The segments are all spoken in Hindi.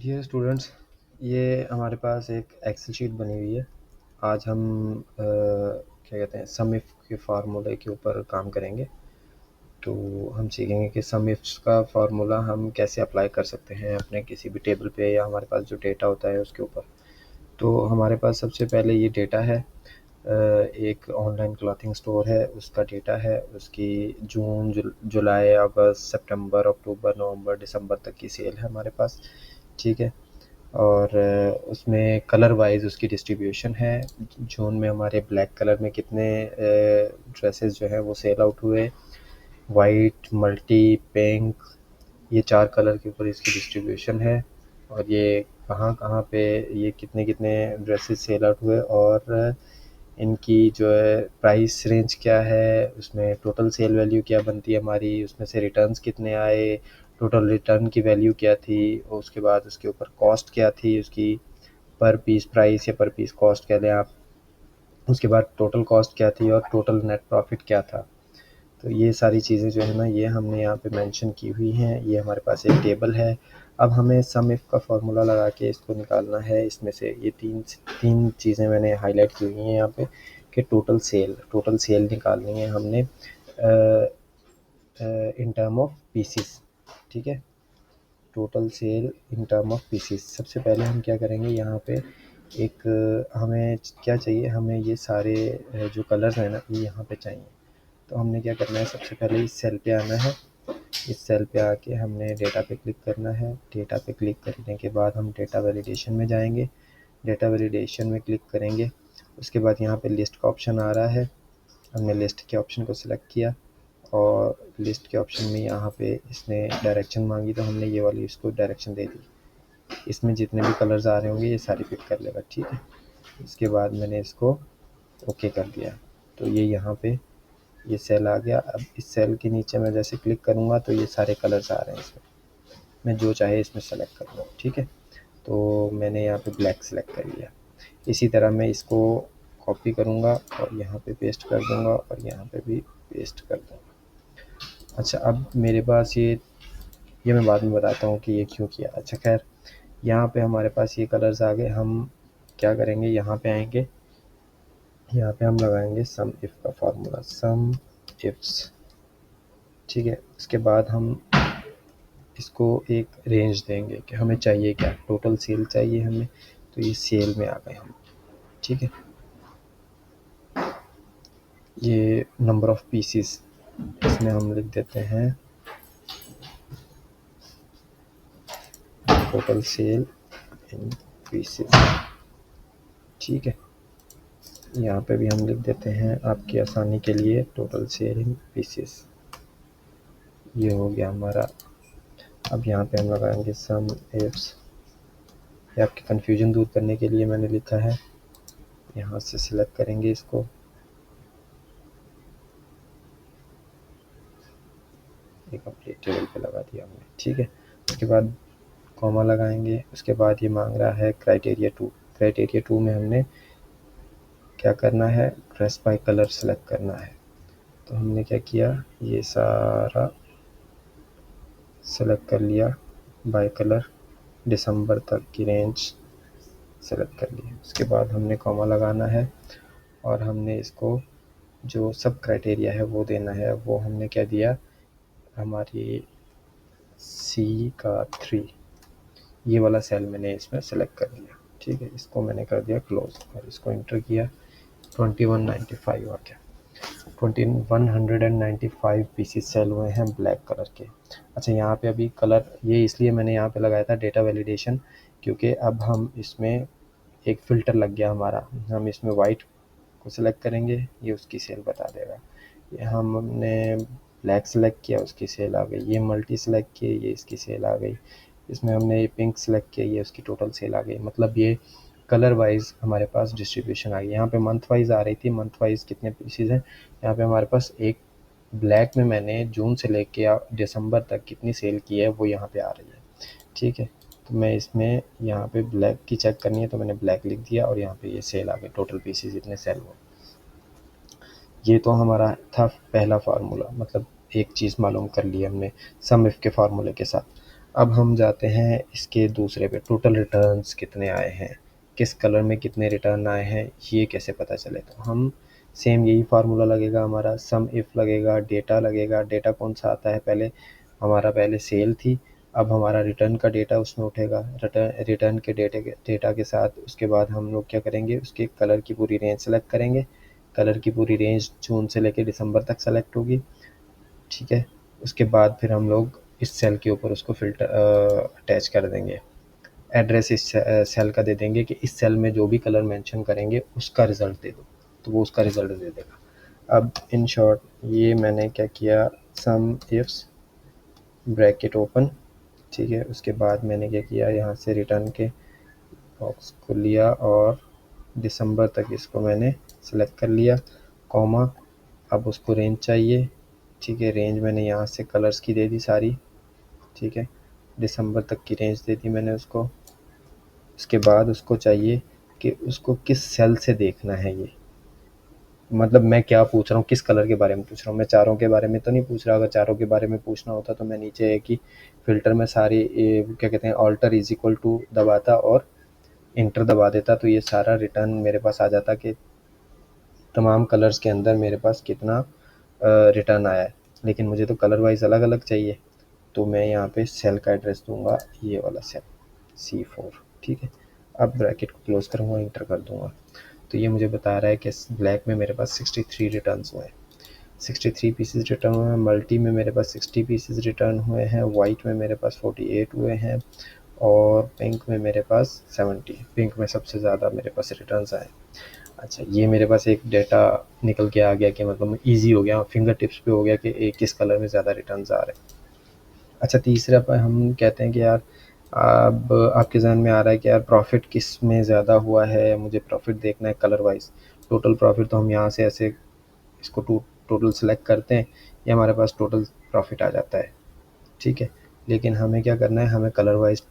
डियर स्टूडेंट्स, ये हमारे पास एक एक्सेल शीट बनी हुई है। आज हम क्या कहते हैं सम इफ़ के फार्मूले के ऊपर काम करेंगे। तो हम सीखेंगे कि सम इफ्स का फार्मूला हम कैसे अप्लाई कर सकते हैं अपने किसी भी टेबल पे या हमारे पास जो डेटा होता है उसके ऊपर। तो हमारे पास सबसे पहले ये डेटा है, एक ऑनलाइन क्लॉथिंग स्टोर है, उसका डेटा है, उसकी जून जुलाई अगस्त सितंबर अक्टूबर नवंबर दिसंबर तक की सेल है हमारे पास। ठीक है। और उसमें कलर वाइज उसकी डिस्ट्रीब्यूशन है। जून में हमारे ब्लैक कलर में कितने ड्रेसेस जो है वो सेल आउट हुए, वाइट, मल्टी, पिंक, ये 4 कलर के ऊपर इसकी डिस्ट्रीब्यूशन है। और ये कहाँ पे ये कितने ड्रेसेस सेल आउट हुए और इनकी जो है प्राइस रेंज क्या है, उसमें टोटल सेल वैल्यू क्या बनती है हमारी, उसमें से रिटर्न्स कितने आए, टोटल रिटर्न की वैल्यू क्या थी, और उसके बाद उसके ऊपर कॉस्ट क्या थी उसकी, पर पीस प्राइस या पर पीस कॉस्ट कह लें आप। उसके बाद टोटल कॉस्ट क्या थी और टोटल नेट प्रॉफिट क्या था। तो ये सारी चीज़ें जो है ना ये हमने यहाँ पे मेंशन की हुई हैं। ये हमारे पास एक टेबल है। अब हमें सम इफ़ का फार्मूला लगा के इसको निकालना है। इसमें से ये तीन चीज़ें मैंने हाईलाइट की हुई हैं यहाँ पे कि टोटल सेल निकालनी है हमने इन टर्म ऑफ पीसीस। ठीक है, total sale in term of pieces. सबसे पहले हम क्या करेंगे, यहाँ पे एक हमें क्या चाहिए, हमें ये सारे जो कलर्स हैं ना ये यहाँ पे चाहिए। तो हमने क्या करना है, सबसे पहले इस सेल पे आना है। इस सेल पे आके हमने डेटा पे क्लिक करना है। डेटा पे क्लिक करने के बाद हम डेटा वैलिडेशन में जाएंगे। डेटा वैलिडेशन में क्लिक करेंगे। उसके बाद यहाँ पे लिस्ट का ऑप्शन आ रहा है। हमने लिस्ट के ऑप्शन को सिलेक्ट किया और लिस्ट के ऑप्शन में यहाँ पे इसने डायरेक्शन मांगी, तो हमने ये वाली इसको डायरेक्शन दे दी। इसमें जितने भी कलर्स आ रहे होंगे ये सारे पिक कर लेगा। ठीक है, इसके बाद मैंने इसको ओके कर दिया। तो ये यहाँ पे ये सेल आ गया। अब इस सेल के नीचे मैं जैसे क्लिक करूँगा तो ये सारे कलर्स आ रहे हैं इसमें। मैं जो चाहे इसमें सेलेक्ट कर लूँ। ठीक है, तो मैंने यहाँ पे ब्लैक सेलेक्ट कर लिया। इसी तरह मैं इसको कॉपी करूँगा और यहाँ पे पेस्ट कर दूँगा और यहाँ पे भी पेस्ट कर दूँगा। अच्छा, अब मेरे पास ये मैं बाद में बताता हूँ कि ये क्यों किया। अच्छा खैर, यहाँ पे हमारे पास ये कलर्स आ गए। हम क्या करेंगे, यहाँ पे आएंगे, यहाँ पे हम लगाएंगे सम इफ़ का फार्मूला, सम इफ्स। ठीक है, उसके बाद हम इसको एक रेंज देंगे कि हमें चाहिए क्या, टोटल सेल चाहिए हमें। तो ये सेल में आ गए हम। ठीक है, ये नंबर ऑफ पीसीस इसमें हम लिख देते हैं टोटल सेल इन पीसीस। ठीक है, यहाँ पे भी हम लिख देते हैं आपकी आसानी के लिए टोटल सेल इन पीसीस। ये हो गया हमारा। अब यहाँ पे हम लगाएंगे सम इफ्स। ये आपकी कन्फ्यूजन दूर करने के लिए मैंने लिखा है। यहाँ से सिलेक्ट करेंगे इसको, एक कंप्लीट टेबल पे लगा दिया हमने। ठीक है, उसके बाद कॉमा लगाएंगे। उसके बाद ये मांग रहा है क्राइटेरिया 2। क्राइटेरिया 2 में हमने क्या करना है, ड्रेस बाय कलर सेलेक्ट करना है। तो हमने क्या किया, ये सारा सेलेक्ट कर लिया बाय कलर, दिसंबर तक की रेंज सेलेक्ट कर ली। उसके बाद हमने कॉमा लगाना है और हमने इसको जो सब क्राइटेरिया है वो देना है। वो हमने क्या दिया, हमारी सी का 3, ये वाला सेल मैंने इसमें सेलेक्ट कर लिया। ठीक है, इसको मैंने कर दिया क्लोज और इसको इंटर किया। 2195 आ गया। 2195 पीसीस सेल हुए हैं ब्लैक कलर के। अच्छा, यहाँ पे अभी कलर ये इसलिए मैंने यहाँ पे लगाया था डेटा वैलिडेशन, क्योंकि अब हम इसमें एक फ़िल्टर लग गया हमारा। हम इसमें वाइट को सिलेक्ट करेंगे, ये उसकी सेल बता देगा। ये हमने ब्लैक सेलेक्ट किया, उसकी सेल आ गई। ये मल्टी सेलेक्ट किए, ये इसकी सेल आ गई। इसमें हमने ये पिंक सेलेक्ट किया, ये उसकी टोटल सेल आ गई। मतलब ये कलर वाइज हमारे पास डिस्ट्रीब्यूशन आ गई। यहाँ पे मंथ वाइज आ रही थी, मंथ वाइज कितने पीसीज हैं। यहाँ पे हमारे पास एक ब्लैक में मैंने जून से लेके दिसंबर तक कितनी सेल की है वो यहाँ पे आ रही है। ठीक है, तो मैं इसमें यहाँ पे ब्लैक की चेक करनी है तो मैंने ब्लैक लिख दिया और यहाँ पे ये सेल आ गई, टोटल पीसीज इतने सेल हुए। ये तो हमारा था पहला फार्मूला, मतलब एक चीज़ मालूम कर ली हमने सम इफ़ के फार्मूले के साथ। अब हम जाते हैं इसके दूसरे पे, टोटल रिटर्न्स कितने आए हैं, किस कलर में कितने रिटर्न आए हैं, ये कैसे पता चले। तो हम सेम यही फार्मूला लगेगा हमारा, सम इफ़ लगेगा, डेटा लगेगा। डेटा कौन सा आता है, पहले हमारा पहले सेल थी, अब हमारा रिटर्न का डेटा उसमें उठेगा। रिटर्न के डेटा के साथ उसके बाद हम लोग क्या करेंगे, उसके कलर की पूरी रेंज सेलेक्ट करेंगे। कलर की पूरी रेंज जून से लेकर दिसंबर तक सेलेक्ट होगी, ठीक है। उसके बाद फिर हम लोग इस सेल के ऊपर उसको फिल्टर अटैच कर देंगे। एड्रेस इस सेल का दे देंगे कि इस सेल में जो भी कलर मेंशन करेंगे उसका रिज़ल्ट दे दो, तो वो उसका रिज़ल्ट दे देगा। अब इन शॉर्ट ये मैंने क्या किया, सम इफ्स ब्रैकेट ओपन, ठीक है। उसके बाद मैंने क्या किया, यहाँ से रिटर्न के बॉक्स को लिया और दिसंबर तक इसको मैंने सेलेक्ट कर लिया, कॉमा। अब उसको रेंज चाहिए, ठीक है। रेंज मैंने यहाँ से कलर्स की दे दी सारी, ठीक है। दिसंबर तक की रेंज दे दी मैंने उसको। उसके बाद उसको चाहिए कि उसको किस सेल से देखना है, ये मतलब मैं क्या पूछ रहा हूँ, किस कलर के बारे में पूछ रहा हूँ, मैं चारों के बारे में तो नहीं पूछ रहा। अगर चारों के बारे में पूछना होता तो मैं नीचे एक ही फ़िल्टर में सारी क्या कहते हैं, ऑल्टर इज़ इक्वल टू दबाता और इंटर दबा देता, तो ये सारा रिटर्न मेरे पास आ जाता कि तमाम कलर्स के अंदर मेरे पास कितना रिटर्न आया है। लेकिन मुझे तो कलर वाइज अलग अलग चाहिए, तो मैं यहाँ पे सेल का एड्रेस दूंगा, ये वाला सेल C4, ठीक है। अब ब्रैकेट को क्लोज करूँगा, इंटर कर दूंगा, तो ये मुझे बता रहा है कि ब्लैक में मेरे पास 63 रिटर्न्स हुए हैं, 63 पीसेस रिटर्न हुए हैं। मल्टी में मेरे पास 60 पीसेस रिटर्न हुए हैं। वाइट में मेरे पास 48 हुए हैं और पिंक में मेरे पास 70, पिंक में सबसे ज़्यादा मेरे पास रिटर्न्स आए। अच्छा, ये मेरे पास एक डेटा निकल के आ गया कि मतलब ईजी हो गया, फिंगर टिप्स पे हो गया कि किस कलर में ज़्यादा रिटर्न्स आ रहे हैं। अच्छा, तीसरा पर हम कहते हैं कि यार अब आपके ज़हन में आ रहा है कि यार प्रॉफिट किस में ज़्यादा हुआ है, मुझे प्रॉफिट देखना है कलर वाइज। टोटल प्रॉफिट तो हम यहाँ से ऐसे इसको टोटल सेलेक्ट करते हैं, ये हमारे पास टोटल प्रॉफिट आ जाता है, ठीक है। लेकिन हमें क्या करना है, हमें कलर वाइज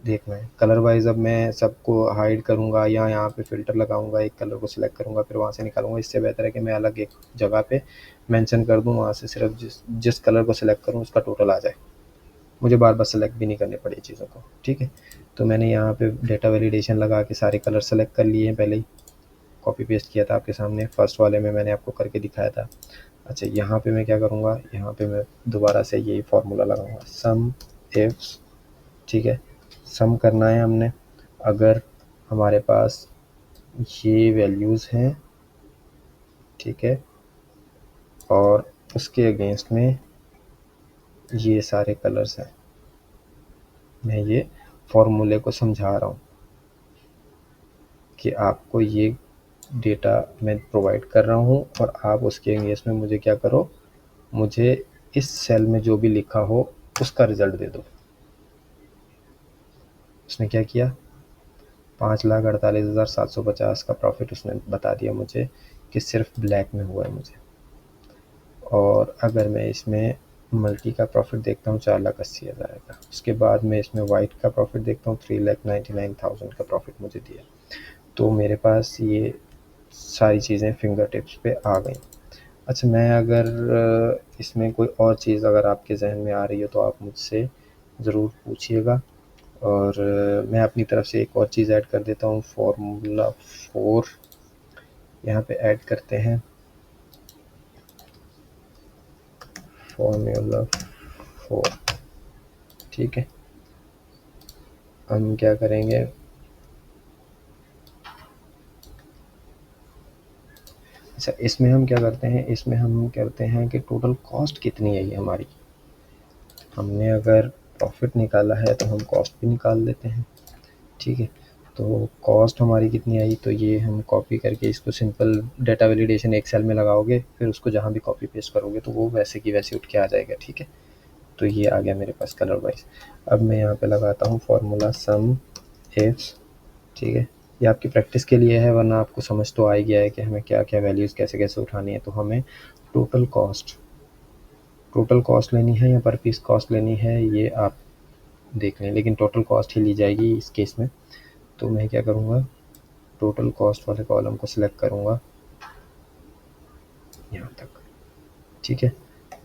देखना है। कलर वाइज अब मैं सबको हाइड करूँगा या यहाँ पे फ़िल्टर लगाऊँगा, एक कलर को सिलेक्ट करूँगा फिर वहाँ से निकालूँगा। इससे बेहतर है कि मैं अलग एक जगह पे मेंशन कर दूँ, वहाँ से सिर्फ जिस कलर को सिलेक्ट करूँ उसका टोटल आ जाए, मुझे बार बार सेलेक्ट भी नहीं करनी पड़ी चीज़ों को, ठीक है। तो मैंने यहाँ पे डेटा वैलिडेशन लगा के सारे कलर सेलेक्ट कर लिए हैं, पहले ही कॉपी पेस्ट किया था आपके सामने, फर्स्ट वाले में मैंने आपको करके दिखाया था। अच्छा, यहाँ पे मैं क्या करूँगा, यहाँ पे मैं दोबारा से यही फार्मूला लगाऊंगा, सम इफ्स, ठीक है। सम करना है हमने, अगर हमारे पास ये वैल्यूज़ हैं, ठीक है, और उसके अगेंस्ट में ये सारे कलर्स हैं, मैं ये फार्मूले को समझा रहा हूँ कि आपको ये डेटा मैं प्रोवाइड कर रहा हूँ और आप उसके अगेंस्ट में मुझे क्या करो, मुझे इस सेल में जो भी लिखा हो उसका रिज़ल्ट दे दो। उसने क्या किया, 5,48,750 का प्रॉफिट उसने बता दिया मुझे कि सिर्फ ब्लैक में हुआ है मुझे। और अगर मैं इसमें मल्टी का प्रॉफिट देखता हूँ 4,80,000 का, उसके बाद मैं इसमें वाइट का प्रॉफिट देखता हूँ 3,99,000 का प्रॉफिट मुझे दिया। तो मेरे पास ये सारी चीज़ें फिंगर टिप्स पे आ गई। अच्छा, मैं अगर इसमें कोई और चीज़ अगर आपके जहन में आ रही हो तो आप मुझसे ज़रूर पूछिएगा, और मैं अपनी तरफ से एक और चीज़ ऐड कर देता हूँ, फार्मूला 4 यहाँ पे ऐड करते हैं, फार्मूला 4, ठीक है। हम क्या करेंगे, अच्छा इसमें हम क्या करते हैं, इसमें हम करते हैं कि टोटल कॉस्ट कितनी है ये हमारी। हमने अगर प्रॉफिट निकाला है तो हम कॉस्ट भी निकाल लेते हैं, ठीक है। तो कॉस्ट हमारी कितनी आई, तो ये हम कॉपी करके इसको सिंपल डेटा वैलिडेशन एक सेल में लगाओगे, फिर उसको जहाँ भी कॉपी पेस्ट करोगे तो वो वैसे की वैसे उठ के आ जाएगा, ठीक है। तो ये आ गया मेरे पास कलर वाइज। अब मैं यहाँ पे लगाता हूँ फार्मूला सम इफ्स, ठीक है। ये आपकी प्रैक्टिस के लिए है, वरना आपको समझ तो आ ही गया है कि हमें क्या क्या वैल्यूज़ कैसे कैसे उठानी है। तो हमें टोटल कॉस्ट लेनी है या पर पीस कॉस्ट लेनी है, ये आप देख लें, लेकिन टोटल कॉस्ट ही ली जाएगी इस केस में। तो मैं क्या करूँगा, टोटल कॉस्ट वाले कॉलम को सिलेक्ट करूँगा यहाँ तक, ठीक है।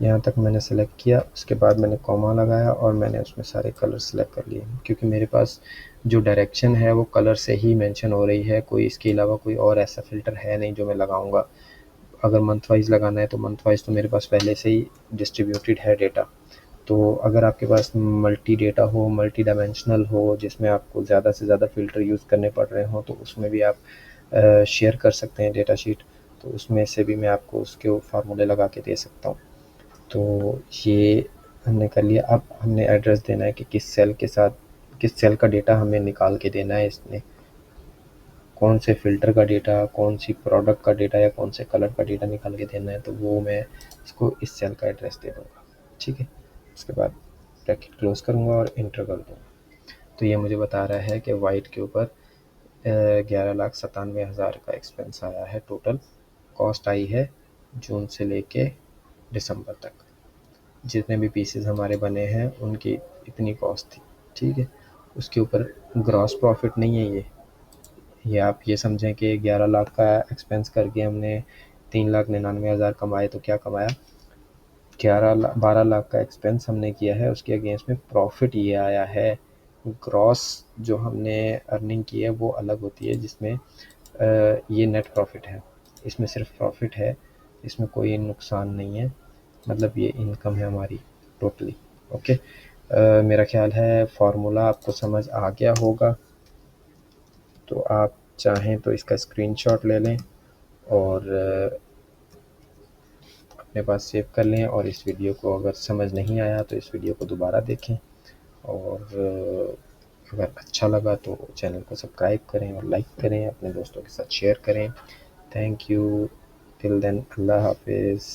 यहाँ तक मैंने सेलेक्ट किया, उसके बाद मैंने कॉमा लगाया और मैंने उसमें सारे कलर सेलेक्ट कर लिए, क्योंकि मेरे पास जो डायरेक्शन है वो कलर से ही मेंशन हो रही है, कोई इसके अलावा कोई और ऐसा फ़िल्टर है नहीं जो मैं लगाऊंगा। अगर मंथ वाइज़ लगाना है तो मंथ वाइज़ तो मेरे पास पहले से ही डिस्ट्रीब्यूटेड है डेटा। तो अगर आपके पास मल्टी डेटा हो, मल्टी डायमेंशनल हो, जिसमें आपको ज़्यादा से ज़्यादा फ़िल्टर यूज़ करने पड़ रहे हों, तो उसमें भी आप शेयर कर सकते हैं डेटा शीट, तो उसमें से भी मैं आपको उसके फार्मूले लगा के दे सकता हूँ। तो ये हमने कर लिया। अब हमने एड्रेस देना है कि किस सेल के साथ किस सेल का डेटा हमें निकाल के देना है, इसमें कौन से फ़िल्टर का डेटा, कौन सी प्रोडक्ट का डेटा या कौन से कलर का डेटा निकाल के देना है, तो वो मैं इसको इस सेल का एड्रेस दे दूँगा, ठीक है। उसके बाद ब्रैकेट क्लोज़ करूँगा और एंटर कर दूँगा। तो ये मुझे बता रहा है कि वाइट के ऊपर 11,97,000 का एक्सपेंस आया है टोटल। कॉस्ट आई है जून से लेके दिसंबर तक, जितने भी पीसेस हमारे बने हैं उनकी इतनी कॉस्ट थी, ठीक है। उसके ऊपर ग्रॉस प्रॉफिट नहीं है ये आप ये समझें कि 11 लाख का एक्सपेंस करके हमने 3,99,000 कमाए, तो क्या कमाया, 12 लाख का एक्सपेंस हमने किया है, उसके अगेंस्ट में प्रॉफिट ये आया है। ग्रॉस जो हमने अर्निंग की है वो अलग होती है, जिसमें ये नेट प्रॉफिट है, इसमें सिर्फ प्रॉफिट है, इसमें कोई नुकसान नहीं है, मतलब ये इनकम है हमारी टोटली। ओके, मेरा ख्याल है फार्मूला आपको समझ आ गया होगा। तो आप चाहें तो इसका स्क्रीनशॉट ले लें और अपने पास सेव कर लें, और इस वीडियो को अगर समझ नहीं आया तो इस वीडियो को दोबारा देखें, और अगर अच्छा लगा तो चैनल को सब्सक्राइब करें और लाइक करें, अपने दोस्तों के साथ शेयर करें। थैंक यू, टिल देन, अल्लाह हाफिज़।